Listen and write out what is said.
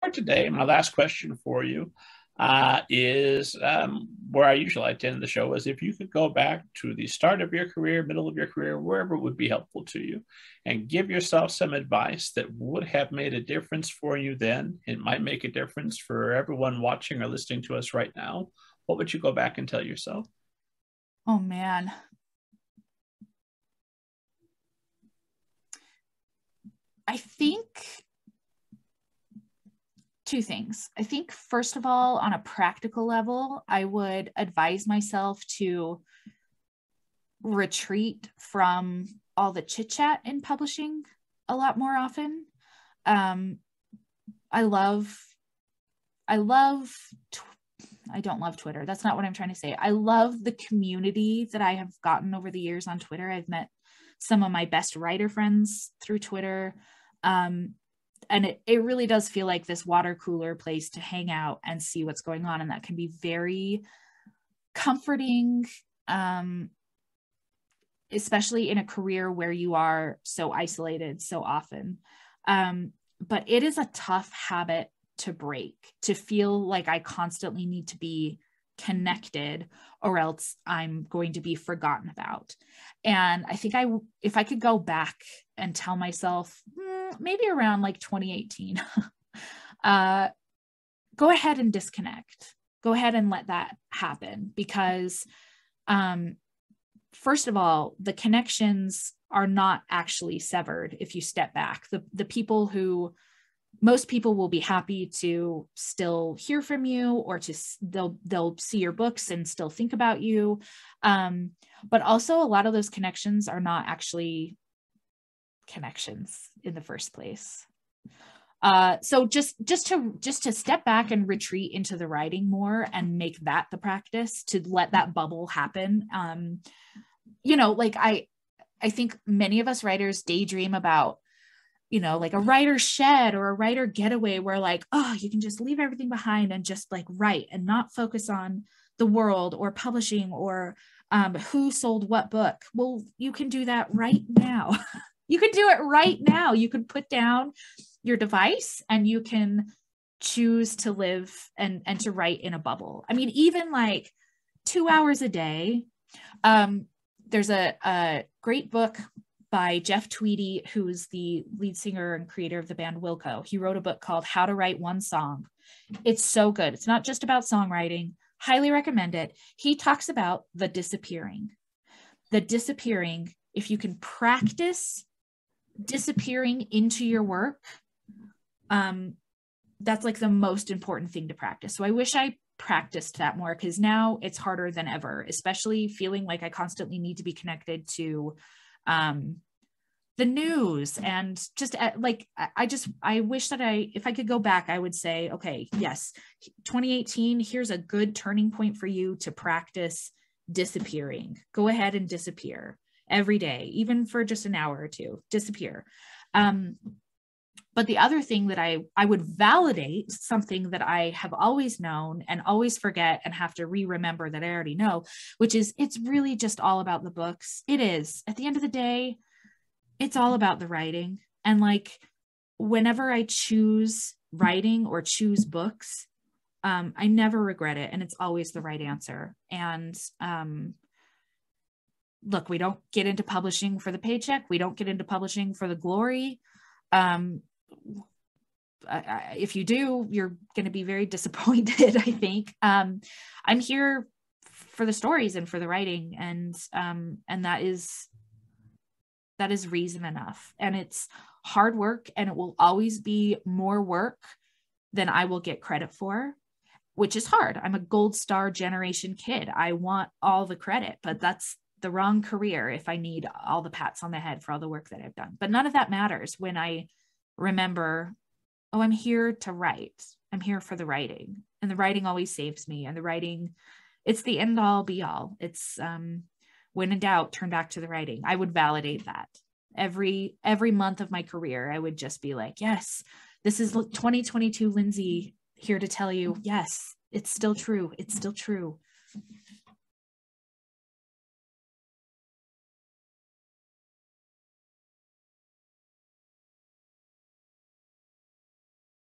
for today, my last question for you is where I usually like to end the show is if you could go back to the start of your career, middle of your career, wherever would be helpful to you, and give yourself some advice that would have made a difference for you then, it might make a difference for everyone watching or listening to us right now, what would you go back and tell yourself? Oh man. I think two things. I think, first of all, on a practical level, I would advise myself to retreat from all the chit chat in publishing a lot more often. I don't love Twitter. That's not what I'm trying to say. I love the community that I have gotten over the years on Twitter. I've met some of my best writer friends through Twitter. And it really does feel like this water cooler place to hang out and see what's going on. And that can be very comforting, especially in a career where you are so isolated so often. But it is a tough habit to break, to feel like I constantly need to be connected or else I'm going to be forgotten about. And I think if I could go back and tell myself maybe around like 2018, go ahead and disconnect, go ahead and let that happen, because first of all, the connections are not actually severed. If you step back, the people who most people will be happy to still hear from you, or they'll see your books and still think about you. But also a lot of those connections are not actually connections in the first place. So just to step back and retreat into the writing more and make that the practice, to let that bubble happen. Like I think many of us writers daydream about, like a writer's shed or a writer getaway where like, oh, you can just leave everything behind and just like write and not focus on the world or publishing or who sold what book. Well, you can do that right now. You can do it right now. You can put down your device and you can choose to live and to write in a bubble. I mean, even like 2 hours a day. There's a great book by Jeff Tweedy, who's the lead singer and creator of the band Wilco. He wrote a book called How to Write One Song. It's so good. It's not just about songwriting. Highly recommend it. He talks about the disappearing. If you can practice disappearing into your work, that's like the most important thing to practice. So I wish I practiced that more, because now it's harder than ever, especially feeling like I constantly need to be connected to the news. And just I wish that if I could go back, I would say, okay, yes, 2018, here's a good turning point for you to practice disappearing. Go ahead and disappear every day, even for just an hour or two, disappear. But the other thing that I would validate, something that I have always known and always forget and have to remember that I already know, which is it's really just all about the books. It is. At the end of the day, it's all about the writing. And like, whenever I choose writing or choose books, I never regret it. And it's always the right answer. And look, we don't get into publishing for the paycheck. We don't get into publishing for the glory. If you do, you're going to be very disappointed, I think. I'm here for the stories and for the writing, and that is reason enough. And it's hard work, and it will always be more work than I will get credit for, which is hard. I'm a gold star generation kid. I want all the credit, but that's the wrong career if I need all the pats on the head for all the work that I've done. But none of that matters when I remember, oh, I'm here to write. I'm here for the writing, and the writing always saves me. And the writing, it's the end all be all. It's when in doubt, turn back to the writing. I would validate that every month of my career. I would just be like, yes, this is 2022 Lindsay here to tell you, yes, it's still true. It's still true.